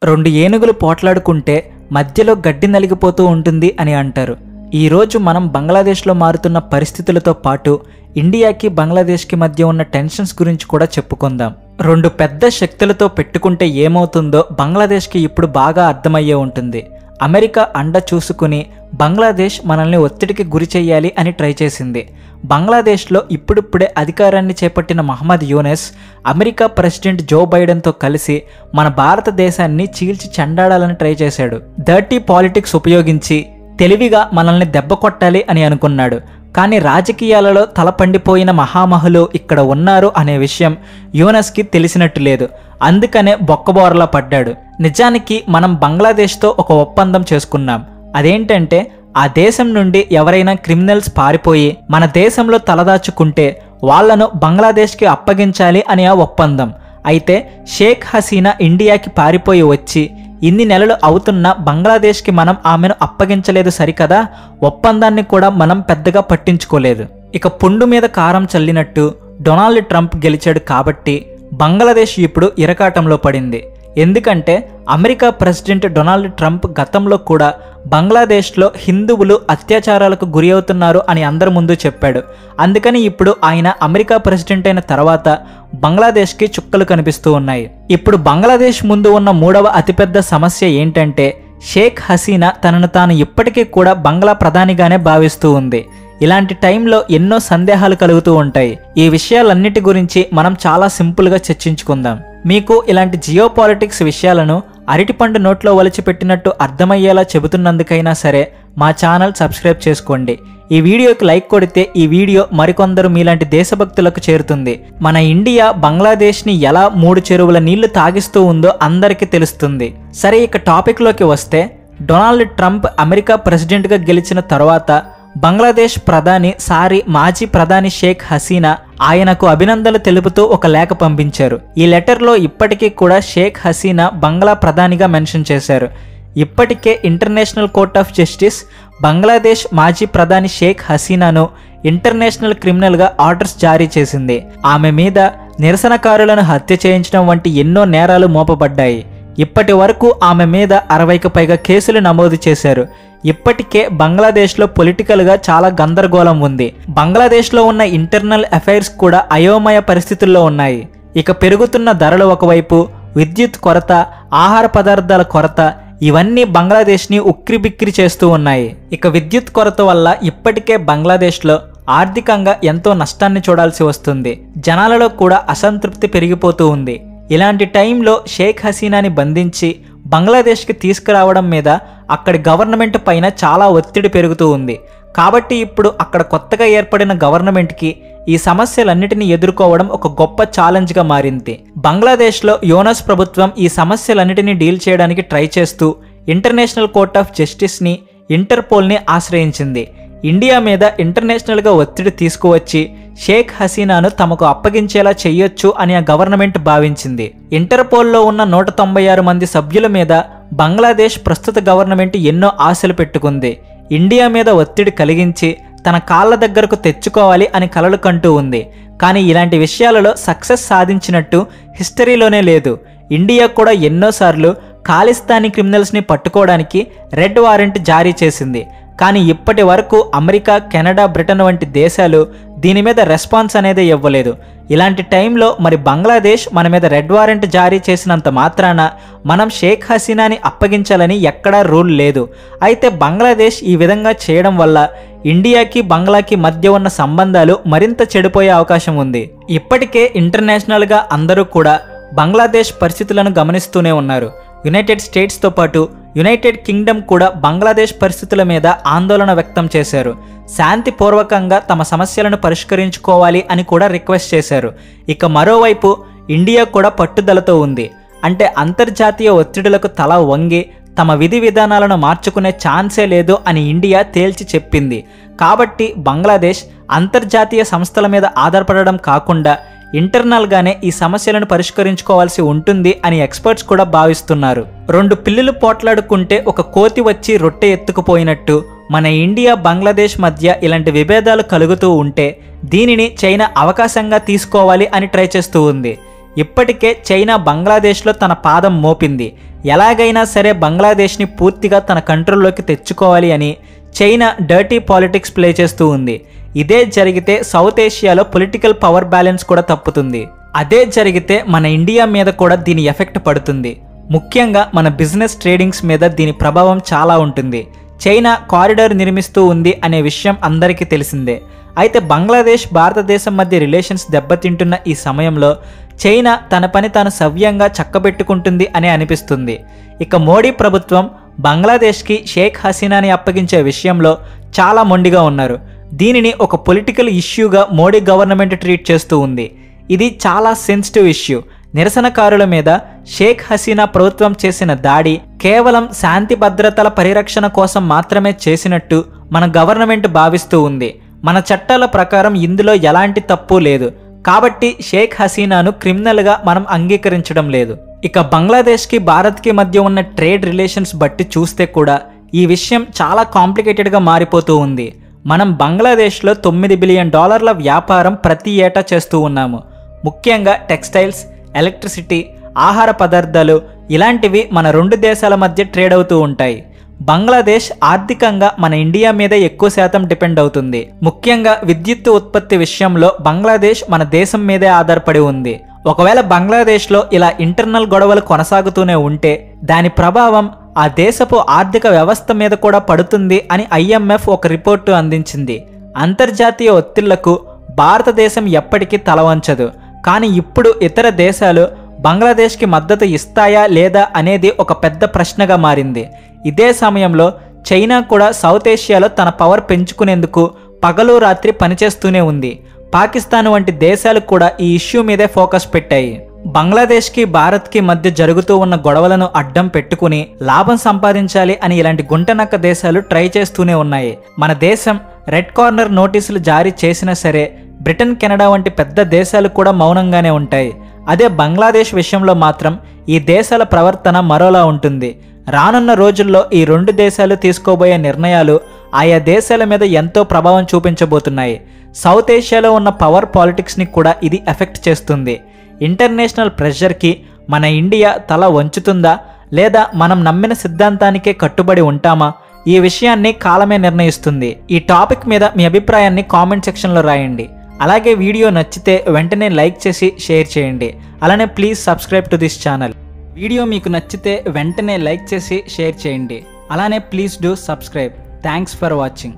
రెండు ఏనుగులు పోట్లాడుకుంటే మధ్యలో గడ్డి నలిగిపోతూ ఉంటుంది అని అంటారు. ఈరోజు మనం బంగ్లాదేశ్లో మారుతున్న పరిస్థితులతో పాటు ఇండియాకి బంగ్లాదేశ్కి మధ్య ఉన్న టెన్షన్స్ గురించి కూడా చెప్పుకుందాం. రెండు పెద్ద శక్తులతో పెట్టుకుంటే ఏమవుతుందో బంగ్లాదేశ్కి ఇప్పుడు బాగా అర్థమయ్యే ఉంటుంది. అమెరికా అండ చూసుకుని బంగ్లాదేశ్ మనల్ని ఒత్తిడికి గురి చేయాలి అని ట్రై చేసింది. బంగ్లాదేశ్లో ఇప్పుడిప్పుడే అధికారాన్ని చేపట్టిన Muhammad Yunus America president Joe బైడెన్తో కలిసి మన భారతదేశాన్ని చీల్చి చెండాడాలని ట్రై చేశాడు. డర్టీ పాలిటిక్స్ ఉపయోగించి తెలివిగా మనల్ని దెబ్బ కొట్టాలి అని అనుకున్నాడు. కానీ రాజకీయాలలో తలపండిపోయిన మహామహులు ఇక్కడ ఉన్నారు అనే విషయం యూనస్కి తెలిసినట్టు లేదు. అందుకనే బొక్కబోరలా పడ్డాడు. నిజానికి మనం బంగ్లాదేశ్తో ఒక ఒప్పందం చేసుకున్నాం. అదేంటంటే ఆ దేశం నుండి ఎవరైనా క్రిమినల్స్ పారిపోయి మన దేశంలో తలదాచుకుంటే వాళ్లను బంగ్లాదేశ్కి అప్పగించాలి అని ఆ ఒప్పందం. అయితే షేక్ హసీనా ఇండియాకి పారిపోయి వచ్చి ఇన్ని నెలలు అవుతున్నా బంగ్లాదేశ్కి మనం ఆమెను అప్పగించలేదు సరికదా, ఒప్పందాన్ని కూడా మనం పెద్దగా పట్టించుకోలేదు. ఇక పుండు మీద కారం చల్లినట్టు డొనాల్డ్ ట్రంప్ గెలిచాడు కాబట్టి బంగ్లాదేశ్ ఇప్పుడు ఇరకాటంలో పడింది. ఎందుకంటే అమెరికా ప్రెసిడెంట్ డొనాల్డ్ ట్రంప్ గతంలో కూడా బంగ్లాదేశ్లో హిందువులు అత్యాచారాలకు గురి అవుతున్నారు అని అందరి ముందు చెప్పాడు. అందుకని ఇప్పుడు ఆయన అమెరికా ప్రెసిడెంట్ అయిన తర్వాత బంగ్లాదేశ్కి చుక్కలు కనిపిస్తూ ఉన్నాయి. ఇప్పుడు బంగ్లాదేశ్ ముందు ఉన్న మూడవ అతిపెద్ద సమస్య ఏంటంటే షేక్ హసీనా తనను తాను ఇప్పటికీ కూడా బంగ్లా ప్రధానిగానే భావిస్తూ ఉంది. ఇలాంటి టైంలో ఎన్నో సందేహాలు కలుగుతూ ఉంటాయి. ఈ విషయాలన్నిటి గురించి మనం చాలా సింపుల్గా చర్చించుకుందాం. మీకు ఇలాంటి జియో పాలిటిక్స్ విషయాలను అరటిపండు నోట్లో వలిచిపెట్టినట్టు అర్థమయ్యేలా చెబుతున్నందుకైనా సరే మా ఛానల్ సబ్స్క్రైబ్ చేసుకోండి. ఈ వీడియోకి లైక్ కొడితే ఈ వీడియో మరికొందరు మీలాంటి దేశభక్తులకు చేరుతుంది. మన ఇండియా బంగ్లాదేశ్ని ఎలా 3 చెరువుల నీళ్లు తాగిస్తూ ఉందో అందరికీ తెలుస్తుంది. సరే, ఇక టాపిక్లోకి వస్తే డొనాల్డ్ ట్రంప్ అమెరికా ప్రెసిడెంట్గా గెలిచిన తర్వాత బంగ్లాదేశ్ మాజీ ప్రధాని షేక్ హసీనా ఆయనకు అభినందనలు తెలుపుతూ ఒక లేఖ పంపించారు. ఈ లెటర్లో ఇప్పటికీ కూడా షేక్ హసీనా బంగ్లా ప్రధానిగా మెన్షన్ చేశారు. ఇప్పటికే international court of justice Bangladesh మాజీ ప్రధాని షేక్ హసీనాను ఇంటర్నేషనల్ క్రిమినల్గా ఆర్డర్స్ జారీ చేసింది. ఆమె మీద నిరసనకారులను హత్య చేయించడం వంటి ఎన్నో నేరాలు మోపబడ్డాయి. ఇప్పటి వరకు ఆమె మీద 60కి పైగా కేసులు నమోదు చేశారు. ఇప్పటికే బంగ్లాదేశ్లో పొలిటికల్గా చాలా గందరగోళం ఉంది. బంగ్లాదేశ్లో ఉన్న ఇంటర్నల్ అఫైర్స్ కూడా అయోమయ పరిస్థితుల్లో ఉన్నాయి. ఇక పెరుగుతున్న ధరలు ఒకవైపు, విద్యుత్ కొరత, ఆహార పదార్థాల కొరత, ఇవన్నీ బంగ్లాదేశ్ని ఉక్కిరిబిక్కిరి చేస్తూ ఉన్నాయి. ఇక విద్యుత్ కొరత వల్ల ఇప్పటికే బంగ్లాదేశ్లో ఆర్థికంగా ఎంతో నష్టాన్ని చూడాల్సి వస్తుంది. జనాలలో కూడా అసంతృప్తి పెరిగిపోతూ ఉంది. ఇలాంటి టైంలో షేక్ హసీనాని బంధించి బంగ్లాదేశ్కి తీసుకురావడం మీద అక్కడి గవర్నమెంట్ పైన చాలా ఒత్తిడి పెరుగుతూ ఉంది. కాబట్టి ఇప్పుడు అక్కడ కొత్తగా ఏర్పడిన గవర్నమెంట్కి ఈ సమస్యలన్నిటిని ఎదుర్కోవడం ఒక గొప్ప ఛాలెంజ్గా మారింది. బంగ్లాదేశ్లో యూనస్ ప్రభుత్వం ఈ సమస్యలన్నిటిని డీల్ చేయడానికి ట్రై చేస్తూ ఇంటర్నేషనల్ కోర్ట్ ఆఫ్ జస్టిస్ని, ఇంటర్పోల్ని ఆశ్రయించింది. ఇండియా మీద ఇంటర్నేషనల్గా ఒత్తిడి తీసుకువచ్చి షేక్ హసీనాను తమకు అప్పగించేలా చెయ్యొచ్చు అని ఆ గవర్నమెంట్ భావించింది. ఇంటర్పోల్లో ఉన్న 196 మంది సభ్యుల మీద బంగ్లాదేశ్ ప్రస్తుత గవర్నమెంట్ ఎన్నో ఆశలు పెట్టుకుంది. ఇండియా మీద ఒత్తిడి కలిగించి తన కాళ్ళ దగ్గరకు తెచ్చుకోవాలి అని కలలు కంటూ ఉంది. కానీ ఇలాంటి విషయాలలో సక్సెస్ సాధించినట్టు హిస్టరీలోనే లేదు. ఇండియా కూడా ఎన్నోసార్లు ఖాళిస్తానీ క్రిమినల్స్ని పట్టుకోవడానికి రెడ్ వారెంట్ జారీ చేసింది. కానీ ఇప్పటి వరకు అమెరికా, కెనడా, బ్రిటన్ వంటి దేశాలు దీని మీద రెస్పాన్స్ అనేది ఇవ్వలేదు. ఇలాంటి టైంలో మరి బంగ్లాదేశ్ మన మీద రెడ్ వారెంట్ జారీ చేసినంత మాత్రాన మనం షేక్ హసీనాని అప్పగించాలని ఎక్కడా రూల్ లేదు. అయితే బంగ్లాదేశ్ ఈ విధంగా చేయడం వల్ల ఇండియాకి, బంగ్లాకి మధ్య ఉన్న సంబంధాలు మరింత చెడిపోయే అవకాశం ఉంది. ఇప్పటికే ఇంటర్నేషనల్గా అందరూ కూడా బంగ్లాదేశ్ పరిస్థితులను గమనిస్తూనే ఉన్నారు. యునైటెడ్ స్టేట్స్తో పాటు యునైటెడ్ కింగ్డమ్ కూడా బంగ్లాదేశ్ పరిస్థితుల మీద ఆందోళన వ్యక్తం చేశారు. శాంతిపూర్వకంగా తమ సమస్యలను పరిష్కరించుకోవాలి అని కూడా రిక్వెస్ట్ చేశారు. ఇక మరోవైపు ఇండియా కూడా పట్టుదలతో ఉంది. అంటే అంతర్జాతీయ ఒత్తిడులకు తల వంగి తమ విధి విధానాలను మార్చుకునే ఛాన్సే లేదు అని ఇండియా తేల్చి చెప్పింది. కాబట్టి బంగ్లాదేశ్ అంతర్జాతీయ సంస్థల మీద ఆధారపడడం కాకుండా ఇంటర్నల్గానే ఈ సమస్యలను పరిష్కరించుకోవాల్సి ఉంటుంది అని ఎక్స్పర్ట్స్ కూడా భావిస్తున్నారు. 2 పిల్లులు పోట్లాడుకుంటే ఒక కోతి వచ్చి రొట్టె ఎత్తుకుపోయినట్టు మన ఇండియా, బంగ్లాదేశ్ మధ్య ఇలాంటి విభేదాలు కలుగుతూ ఉంటే దీనిని చైనా అవకాశంగా తీసుకోవాలి అని ట్రై చేస్తూ ఉంది. ఇప్పటికే చైనా బంగ్లాదేశ్లో తన పాదం మోపింది. ఎలాగైనా సరే బంగ్లాదేశ్ని పూర్తిగా తన కంట్రోల్లోకి తెచ్చుకోవాలి అని చైనా డర్టీ పాలిటిక్స్ ప్లే చేస్తూ ఉంది. ఇదే జరిగితే సౌత్ ఏషియాలో పొలిటికల్ పవర్ బ్యాలెన్స్ కూడా తప్పుతుంది. అదే జరిగితే మన ఇండియా మీద కూడా దీని ఎఫెక్ట్ పడుతుంది. ముఖ్యంగా మన బిజినెస్ ట్రేడింగ్స్ మీద దీని ప్రభావం చాలా ఉంటుంది. చైనా కారిడార్ నిర్మిస్తూ ఉంది అనే విషయం అందరికీ తెలిసిందే. అయితే బంగ్లాదేశ్ భారతదేశం మధ్య రిలేషన్స్ దెబ్బతింటున్న ఈ సమయంలో చైనా తన పని తాను సవ్యంగా చక్కబెట్టుకుంటుంది అని అనిపిస్తుంది. ఇక మోడీ ప్రభుత్వం బంగ్లాదేశ్కి షేక్ హసీనాని అప్పగించే విషయంలో చాలా మొండిగా ఉన్నారు. దీనిని ఒక పొలిటికల్ ఇష్యూగా మోడీ గవర్నమెంట్ ట్రీట్ చేస్తూ ఉంది. ఇది చాలా సెన్సిటివ్ ఇష్యూ. నిరసనకారుల మీద షేక్ హసీనా ప్రభుత్వం చేసిన దాడి కేవలం శాంతి భద్రతల పరిరక్షణ కోసం మాత్రమే చేసినట్టు మన గవర్నమెంట్ భావిస్తూ ఉంది. మన చట్టాల ప్రకారం ఇందులో ఎలాంటి తప్పు లేదు. కాబట్టి షేక్ హసీనాను క్రిమినల్గా మనం అంగీకరించడం లేదు. ఇక బంగ్లాదేశ్కి భారత్కి మధ్య ఉన్న ట్రేడ్ రిలేషన్స్ బట్టి చూస్తే కూడా ఈ విషయం చాలా కాంప్లికేటెడ్గా మారిపోతూ ఉంది. మనం బంగ్లాదేశ్లో $9 బిలియన్ వ్యాపారం ప్రతి ఏటా చేస్తూ ఉన్నాము. ముఖ్యంగా టెక్స్టైల్స్, ఎలక్ట్రిసిటీ, ఆహార పదార్థాలు ఇలాంటివి మన రెండు దేశాల మధ్య ట్రేడ్ అవుతూ ఉంటాయి. బంగ్లాదేశ్ ఆర్థికంగా మన ఇండియా మీదే ఎక్కువ శాతం డిపెండ్ అవుతుంది. ముఖ్యంగా విద్యుత్ ఉత్పత్తి విషయంలో బంగ్లాదేశ్ మన దేశం మీదే ఆధారపడి ఉంది. ఒకవేళ బంగ్లాదేశ్లో ఇలా ఇంటర్నల్ గొడవలు కొనసాగుతూనే ఉంటే దాని ప్రభావం ఆ దేశపు ఆర్థిక వ్యవస్థ మీద కూడా పడుతుంది అని IMF ఒక రిపోర్టు అందించింది. అంతర్జాతీయ ఒత్తిళ్లకు భారతదేశం ఎప్పటికీ తలవంచదు. కానీ ఇప్పుడు ఇతర దేశాలు బంగ్లాదేశ్కి మద్దతు ఇస్తాయా లేదా అనేది ఒక పెద్ద ప్రశ్నగా మారింది. ఇదే సమయంలో చైనా కూడా సౌత్ ఏషియాలో తన పవర్ పెంచుకునేందుకు పగలు రాత్రి పనిచేస్తూనే ఉంది. పాకిస్తాన్ వంటి దేశాలు కూడా ఈ ఇష్యూ మీదే ఫోకస్ పెట్టాయి. బంగ్లాదేశ్కి భారత్కి మధ్య జరుగుతూ ఉన్న గొడవలను అడ్డం పెట్టుకుని లాభం సంపాదించాలి అని ఇలాంటి గుంటనక్క దేశాలు ట్రై చేస్తూనే ఉన్నాయి. మన దేశం రెడ్ కార్నర్ నోటీసులు జారీ చేసినా సరే బ్రిటన్, కెనడా వంటి పెద్ద దేశాలు కూడా మౌనంగానే ఉంటాయి. అదే బంగ్లాదేశ్ విషయంలో మాత్రం ఈ దేశాల ప్రవర్తన మరోలా ఉంటుంది. రానున్న రోజుల్లో ఈ రెండు దేశాలు తీసుకోబోయే నిర్ణయాలు ఆయా దేశాల మీద ఎంతో ప్రభావం చూపించబోతున్నాయి. సౌత్ ఏషియాలో ఉన్న పవర్ పాలిటిక్స్ని కూడా ఇది ఎఫెక్ట్ చేస్తుంది. ఇంటర్నేషనల్ ప్రెషర్కి మన ఇండియా తల వంచుతుందా లేదా మనం నమ్మిన సిద్ధాంతానికే కట్టుబడి ఉంటామా? ఈ విషయాన్ని కాలమే నిర్ణయిస్తుంది. ఈ టాపిక్ మీద మీ అభిప్రాయాన్ని కామెంట్ సెక్షన్లో రాయండి. అలాగే వీడియో నచ్చితే వెంటనే లైక్ చేసి షేర్ చేయండి. అలానే please subscribe to this channel. Video మీకు నచ్చితే వెంటనే లైక్ చేసి షేర్ చేయండి. అలానే please do subscribe. Thanks for watching.